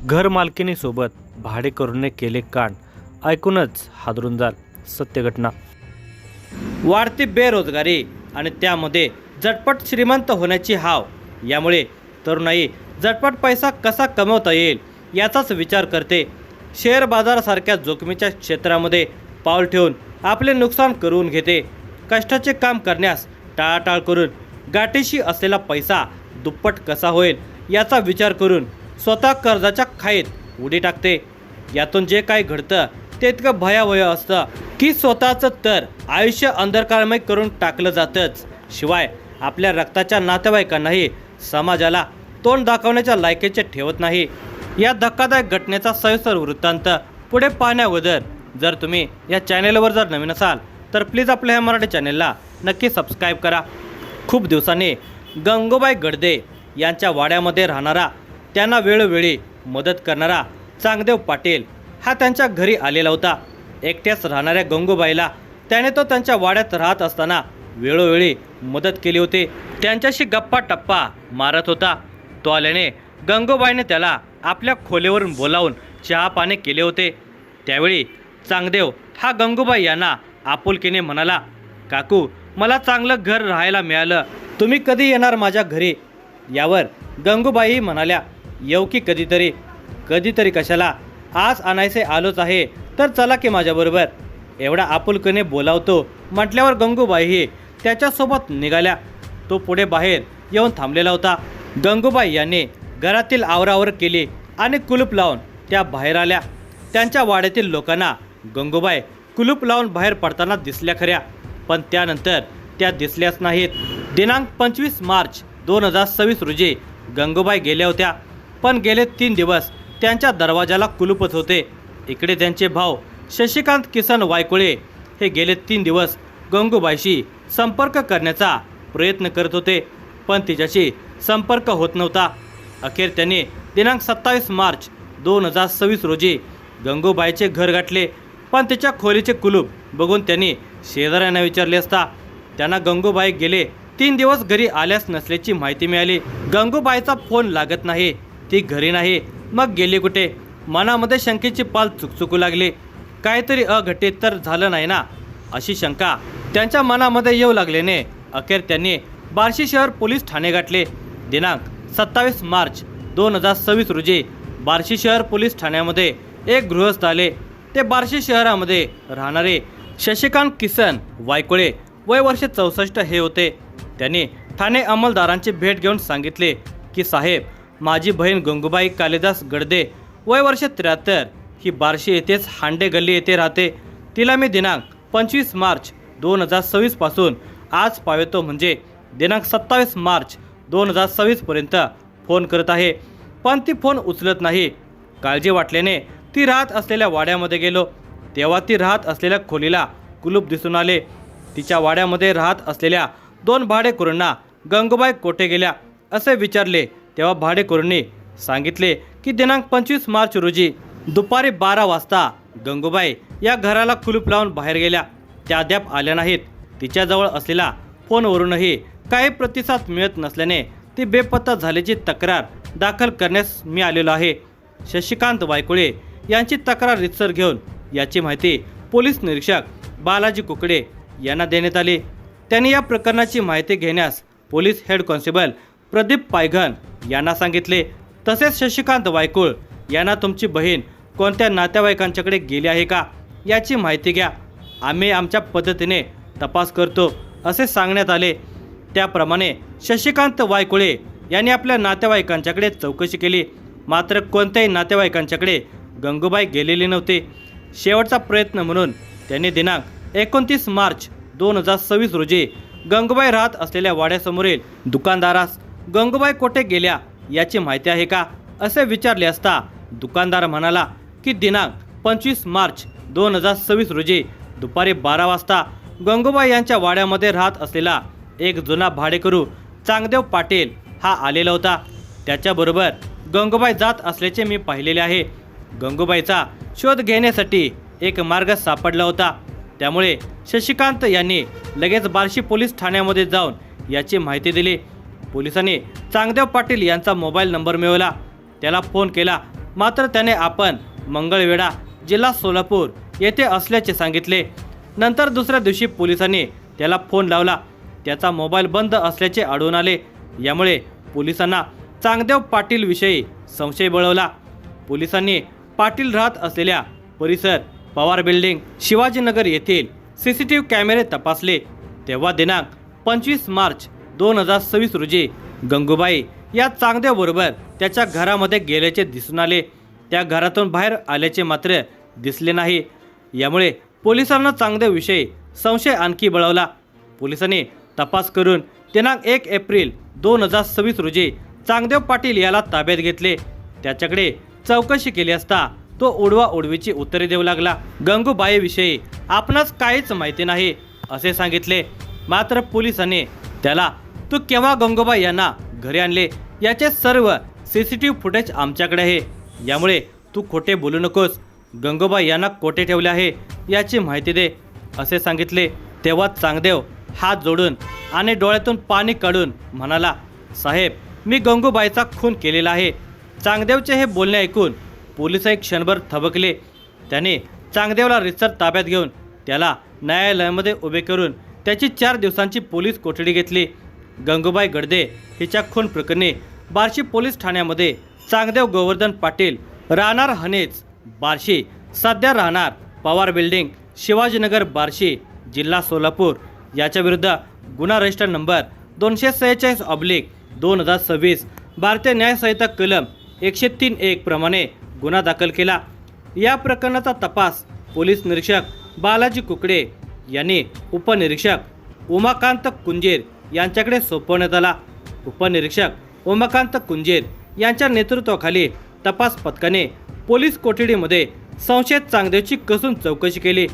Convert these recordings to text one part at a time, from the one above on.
घरमालकिनीसोबत भाडेकरूने केले कांड, ऐकूनच हादरून जाल. सत्य घटना. वाढती बेरोजगारी आणि त्यामध्ये झटपट श्रीमंत होण्याची हाव, यामुळे तरुणाई झटपट पैसा कसा कमवता येईल याचाच विचार करते. शेअर बाजारासारख्या जोखमीच्या क्षेत्रामध्ये पाऊल ठेवून आपले नुकसान करून घेते. कष्टाचे काम करण्यास टाळाटाळ करून गाठीशी असलेला पैसा दुप्पट कसा होईल याचा विचार करून स्वतः कर्जाच्या खाईत उडी टाकते. यातून जे काही घडतं ते इतकं भयावह असतं की स्वतःचं तर आयुष्य अंधकारमय करून टाकलं जातंच, शिवाय आपल्या रक्ताच्या नातेवाईकांनाही समाजाला तोंड दाखवण्याच्या लायकीचे ठेवत नाही. या धक्कादायक घटनेचा सविस्तर वृत्तांत पुढे पाहण्याअगोदर जर तुम्ही या चॅनेलवर जर नवीन असाल तर प्लीज आपल्या ह्या मराठी चॅनेलला नक्की सबस्क्राईब करा. खूप दिवसांनी गंगूबाई गडदे यांच्या वाड्यामध्ये राहणारा, त्यांना वेळोवेळी मदत करणारा चांगदेव पाटील हा त्यांच्या घरी आलेला होता. एकट्याच राहणाऱ्या गंगूबाईला त्याने तो त्यांच्या वाड्यात राहत असताना वेळोवेळी मदत केली होती. त्यांच्याशी गप्पा टप्पा मारत होता. तो आल्याने गंगूबाईने त्याला आपल्या खोलीवरून बोलावून चहा पाणी केले होते. त्यावेळी चांगदेव हा गंगूबाई यांना आपुलकीने म्हणाला, काकू, मला चांगलं घर राहायला मिळालं, तुम्ही कधी येणार माझ्या घरी? यावर गंगूबाई म्हणाल्या, येऊ की कधीतरी. कधीतरी कशाला, आज आणायचे आलोच आहे तर चला की माझ्याबरोबर. एवढा आपुलकीने बोलावतो म्हटल्यावर गंगूबाईही त्याच्यासोबत निघाल्या. तो पुढे बाहेर येऊन थांबलेला होता. गंगूबाई यांनी घरातील आवरावर केली आणि कुलूप लावून त्या बाहेर आल्या. त्यांच्या वाड्यातील लोकांना गंगूबाई कुलूप लावून बाहेर पडताना दिसल्या खऱ्या, पण त्यानंतर त्या दिसल्याच नाहीत. दिनांक 25 मार्च 2026 रोजी गंगूबाई गेल्या होत्या, पण गेले 3 दिवस त्यांच्या दरवाजाला कुलूपच होते. इकडे त्यांचे भाऊ शशिकांत किसन वायकुळे हे गेले 3 दिवस गंगूबाईशी संपर्क करण्याचा प्रयत्न करत होते, पण तिच्याशी संपर्क होत नव्हता. अखेर त्यांनी दिनांक 27 मार्च 2026 रोजी गंगूबाईचे घर गाठले, पण तिच्या खोलीचे कुलूप बघून त्यांनी शेजाऱ्यांना विचारले असता त्यांना गंगूबाई गेले 3 दिवस घरी आल्यास नसल्याची माहिती मिळाली. गंगूबाईचा फोन लागत नाही, ती घरी नाही, मग गेली कुठे? मनामध्ये शंकेची पाल चुकचुकू लागली. काहीतरी अघटित तर झालं नाही ना, अशी शंका त्यांच्या मनामध्ये येऊ लागल्याने अखेर त्यांनी बार्शी शहर पोलीस ठाणे गाठले. दिनांक 27 मार्च 2026 रोजी बार्शी शहर पोलीस ठाण्यामध्ये एक गृहस्थ आले. ते बार्शी शहरामध्ये राहणारे शशिकांत किसन वायकुळे, वय वर्ष 64 हे होते. त्यांनी ठाणे अंमलदारांची भेट घेऊन सांगितले की साहेब, माझी बहीण गंगूबाई कालिदास गडदे, वय वर्ष 73, ही बार्शी येथेच हांडे गल्ली येथे राहते. तिला मी दिनांक 25 मार्च 2026 पासून आज पावेतो म्हणजे दिनांक 27 मार्च 2026 पर्यंत फोन करत आहे, पण ती फोन उचलत नाही. काळजी वाटल्याने ती राहत असलेल्या वाड्यामध्ये गेलो, तेव्हा ती राहत असलेल्या खोलीला कुलूप दिसून आले. तिच्या वाड्यामध्ये राहत असलेल्या 2 भाडेकरूंना गंगूबाई कोठे गेल्या असे विचारले, तेव्हा भाडेकरूंनी सांगितले की दिनांक 25 मार्च रोजी दुपारी 12 वाजता गंगूबाई या घराला कुलूप लावून बाहेर गेल्या. त्या अद्याप आल्या नाहीत. तिच्याजवळ असलेला फोनवरूनही काही प्रतिसाद मिळत नसल्याने ती बेपत्ता झाल्याची तक्रार दाखल करण्यास मी आलेलो आहे. शशिकांत वायकुळे यांची तक्रार रितसर घेऊन याची माहिती पोलीस निरीक्षक बालाजी कुकडे यांना देण्यात आली. त्यांनी या प्रकरणाची माहिती घेण्यास police head constable Pradeep Payghan यांना सांगितले. तसेच शशिकांत वायकुळ यांना तुमची बहीण कोणत्या नातेवाईकांच्याकडे गेली आहे का याची माहिती घ्या, आम्ही आमच्या पद्धतीने तपास करतो असे सांगण्यात आले. त्याप्रमाणे शशिकांत वायकुळे यांनी आपल्या नातेवाईकांच्याकडे चौकशी केली, मात्र कोणत्याही नातेवाईकांच्याकडे गंगूबाई गेलेली नव्हती. शेवटचा प्रयत्न म्हणून त्यांनी दिनांक 29 मार्च 2026 रोजी गंगूबाई राहत असलेल्या वाड्यासमोरील दुकानदारास गंगूबाई कोठे गेल्या याची माहिती आहे का असे विचारले असता दुकानदार म्हणाला की दिनांक 25 मार्च 2026 रोजी दुपारी 12 वाजता गंगूबाई यांच्या वाड्यामध्ये राहत असलेला एक जुना भाडेकरू चांगदेव पाटील हा आलेला होता. त्याच्याबरोबर गंगूबाई जात असल्याचे मी पाहिलेले आहे. गंगूबाईचा शोध घेण्यासाठी एक मार्ग सापडला होता. त्यामुळे शशिकांत यांनी लगेच बार्शी पोलीस ठाण्यामध्ये जाऊन याची माहिती दिली. पोलिसांनी चांगदेव पाटील यांचा मोबाईल नंबर मिळवला, त्याला फोन केला मात्र त्याने आपण मंगळवेढा, जिल्हा सोलापूर येथे असल्याचे सांगितले. नंतर दुसऱ्या दिवशी पोलिसांनी त्याला फोन लावला. त्याचा मोबाईल बंद असल्याचे आढळून आले. यामुळे पोलिसांना चांगदेव पाटील विषयी संशय बळवला. पोलिसांनी पाटील राहत असलेल्या परिसर, पवार बिल्डिंग, शिवाजीनगर येथील CCTV कॅमेरे तपासले. तेव्हा दिनांक 25 मार्च 2026 रोजी गंगूबाई या चांगदेव बरोबर त्याच्या घरामध्ये गेल्याचे दिसून आले. त्या घरातून बाहेर आल्याचे मात्र दिसले नाही. यामुळे पोलिसांना चांगदेव विषयी संशय आणखी बळवला. पोलिसांनी तपास करून दिनांक 1 एप्रिल 2026 रोजी चांगदेव पाटील याला ताब्यात घेतले. त्याच्याकडे चौकशी केली असता तो उडवाउडवीची उत्तरे देऊ लागला. गंगूबाईविषयी आपणास काहीच माहिती नाही असे सांगितले. मात्र पोलिसांनी त्याला तू केव्हा गंगूबाई यांना घरी आणले याचे सर्व CCTV फुटेज आमच्याकडे आहे. यामुळे तू खोटे बोलू नकोस. गंगूबाई यांना कोठे ठेवले आहे याची माहिती दे असे सांगितले. तेव्हा चांगदेव हात जोडून आणि डोळ्यातून पाणी काढून म्हणाला, साहेब, मी गंगूबाईचा खून केलेला आहे. चांगदेवचे हे बोलणे ऐकून पोलिस एक क्षणभर थबकले. त्याने चांगदेवला रितसर ताब्यात घेऊन त्याला न्यायालयामध्ये उभे करून त्याची 4 दिवसांची पोलीस कोठडी घेतली. गंगूबाई गडदे हिच्या खून प्रकरणी बार्शी पोलीस ठाण्यामध्ये चांगदेव गोवर्धन पाटील, राहणार हनेज, बार्शी, सध्या राहणार पवार बिल्डिंग, शिवाजीनगर, बार्शी, जिल्हा सोलापूर याच्या विरुद्ध गुन्हा रजिस्टर नंबर 246/2026 भारतीय न्याय संहिता कलम 103(1) प्रमाणे गुन्हा दाखल केला. या प्रकरणाचा तपास पोलीस निरीक्षक बालाजी कुकडे यांनी उपनिरीक्षक उमाकांत कुंजीर यांच्याकडे सोपवण्यात आला. उपनिरीक्षक उमाकांत कुंजीर यांच्या नेतृत्वाखाली तपास पथकाने पोलीस कोठडीमध्ये संशयित चांगदेवची कसून चौकशी केली.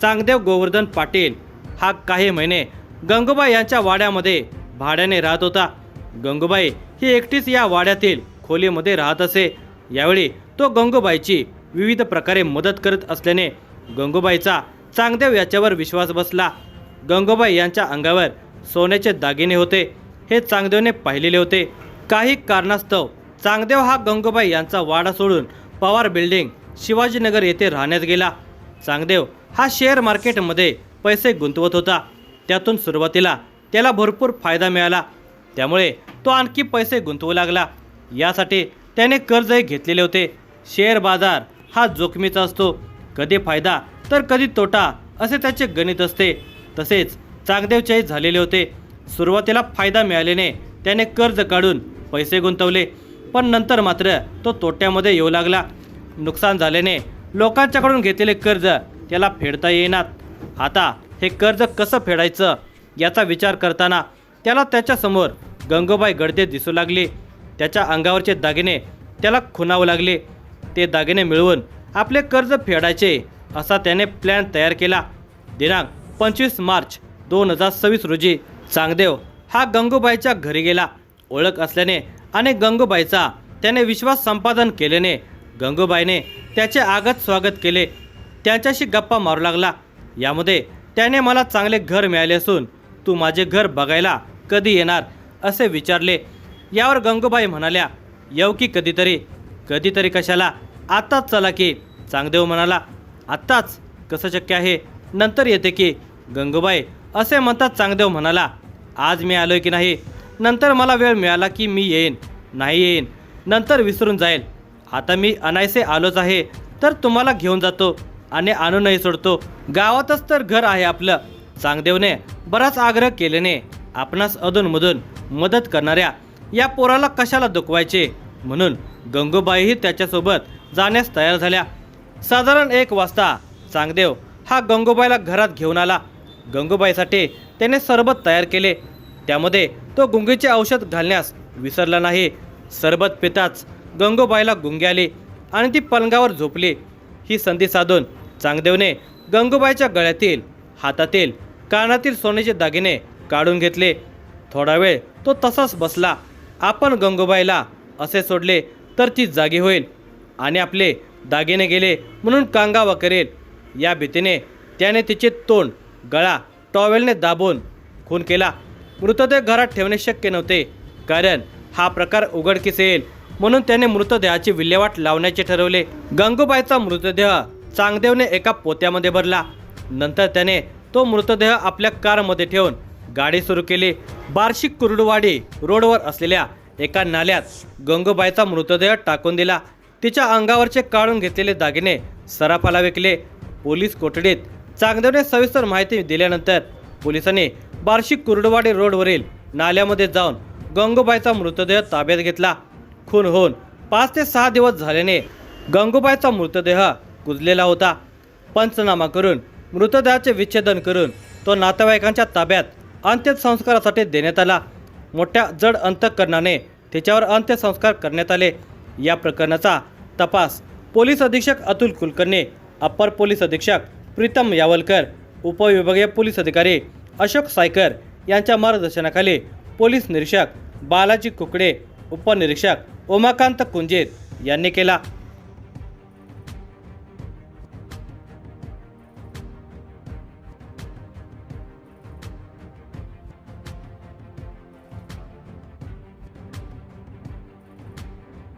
चांगदेव गोवर्धन पाटील हा काही महिने गंगूबाई यांच्या वाड्यामध्ये भाड्याने राहत होता. गंगूबाई ही एकटीच या वाड्यातील खोलीमध्ये राहत असे. यावेळी तो गंगूबाईची विविध प्रकारे मदत करत असल्याने गंगूबाईचा चांगदेव याच्यावर विश्वास बसला. गंगूबाई यांच्या अंगावर सोन्याचे दागिने होते. हे चांगदेवने पाहिलेले होते. काही कारणास्तव चांगदेव हा गंगूबाई यांचा वाडा सोडून पवार बिल्डिंग, शिवाजीनगर येथे राहण्यात गेला. चांगदेव हा शेअर मार्केटमध्ये पैसे गुंतवत होता. त्यातून सुरुवातीला त्याला भरपूर फायदा मिळाला. त्यामुळे तो आणखी पैसे गुंतवू लागला. यासाठी त्याने कर्जही घेतलेले होते. शेअर बाजार हा जोखमीचा असतो. कधी फायदा तर कधी तोटा असे त्याचे गणित असते. तसेच चांगदेवचेही झालेले होते. सुरुवातीला फायदा मिळाल्याने त्याने कर्ज काढून पैसे गुंतवले, पण नंतर मात्र तो तोट्यामध्ये येऊ लागला. नुकसान झाल्याने लोकांच्याकडून घेतलेले कर्ज त्याला फेडता येईनात. आता हे कर्ज कसं फेडायचं याचा विचार करताना त्याला त्याच्यासमोर गंगूबाई गडदे दिसू लागली. त्याच्या अंगावरचे दागिने त्याला खुणावू लागले. ते दागिने मिळवून आपले कर्ज फेडायचे असा त्याने प्लॅन तयार केला. दिनांक 25 मार्च 2026 रोजी चांगदेव हा गंगूबाईच्या घरी गेला. ओळख असल्याने आणि गंगूबाईचा त्याने विश्वास संपादन केल्याने गंगूबाईने त्याचे आगत स्वागत केले. त्यांच्याशी गप्पा मारू लागला. यामध्ये त्याने मला चांगले घर मिळाले असून तू माझे घर बघायला कधी येणार असे विचारले. यावर गंगूबाई म्हणाल्या, येऊ की कधीतरी. कधीतरी कशाला, आत्ताच चला की. चांगदेव म्हणाला, आत्ताच कसं शक्य आहे, नंतर येते की. गंगूबाई असे म्हणतात चांगदेव म्हणाला, आज मी आलोय की नाही, नंतर मला वेळ मिळाला की मी येईन, नाही येईन, नंतर विसरून जाईल. आता मी अनायसे आलोच आहे तर तुम्हाला घेऊन जातो आणि आणूनही सोडतो. गावातच तर घर आहे आपलं. चांगदेवने बराच आग्रह केल्याने आपणास अधूनमधून मदत करणाऱ्या या पोराला कशाला दुखवायचे म्हणून गंगूबाईही त्याच्यासोबत जाण्यास तयार झाल्या. साधारण 1 वाजता चांगदेव हा गंगूबाईला घरात घेऊन आला. गंगूबाईसाठी त्याने सरबत तयार केले. त्यामध्ये तो गुंगीचे औषध घालण्यास विसरला नाही. सरबत पिताच गंगूबाईला गुंगी आली आणि ती पलंगावर झोपली. ही संधी साधून चांगदेवने गंगूबाईच्या गळ्यातील, हातातील, कानातील सोन्याचे दागिने काढून घेतले. थोडा वेळ तो तसाच बसला. आपण गंगूबाईला असे सोडले तर ती जागी होईल आणि आपले दागिने गेले म्हणून कांगावा करेल. या भीतीने त्याने तिचे तोंड, गळा टॉवेलने दाबून खून केला. मृतदेह घरात ठेवणे शक्य नव्हते, कारण हा प्रकार उघडकीस येईल म्हणून त्याने मृतदेहाची विल्हेवाट लावण्याचे ठरवले. गंगूबाईचा मृतदेह चांगदेवने एका पोत्यामध्ये भरला. नंतर त्याने तो मृतदेह आपल्या कारमध्ये ठेवून गाडी सुरू केली. बार्शी कुर्डुवाडी रोडवर असलेल्या एका नाल्यात गंगूबाईचा मृतदेह टाकून दिला. तिच्या अंगावरचे काढून घेतलेले दागिने सराफाला विकले. पोलीस कोठडीत चांगदेवने सविस्तर माहिती दिल्यानंतर पोलिसांनी बार्शी कुर्डुवाडी रोडवरील नाल्यामध्ये जाऊन गंगूबाईचा मृतदेह ताब्यात घेतला. खून होऊन 5 ते 6 दिवस झाल्याने गंगूबाईचा मृतदेह कुजलेला होता. पंचनामा करून मृतदेहाचे विच्छेदन करून तो नातेवाईकांच्या ताब्यात अंत्यसंस्कारासाठी देण्यात आला. मोठ्या जड अंतःकरणाने तिच्यावर अंत्यसंस्कार करण्यात आले. या प्रकरणाचा तपास पोलीस अधीक्षक अतुल कुलकर्णी, अप्पर पोलीस अधीक्षक प्रीतम यावलकर, उपविभागीय पोलीस अधिकारी अशोक सायकर यांच्या मार्गदर्शनाखाली पोलीस निरीक्षक बालाजी कुकडे, उपनिरीक्षक उमाकांत कुंजीर यांनी केला.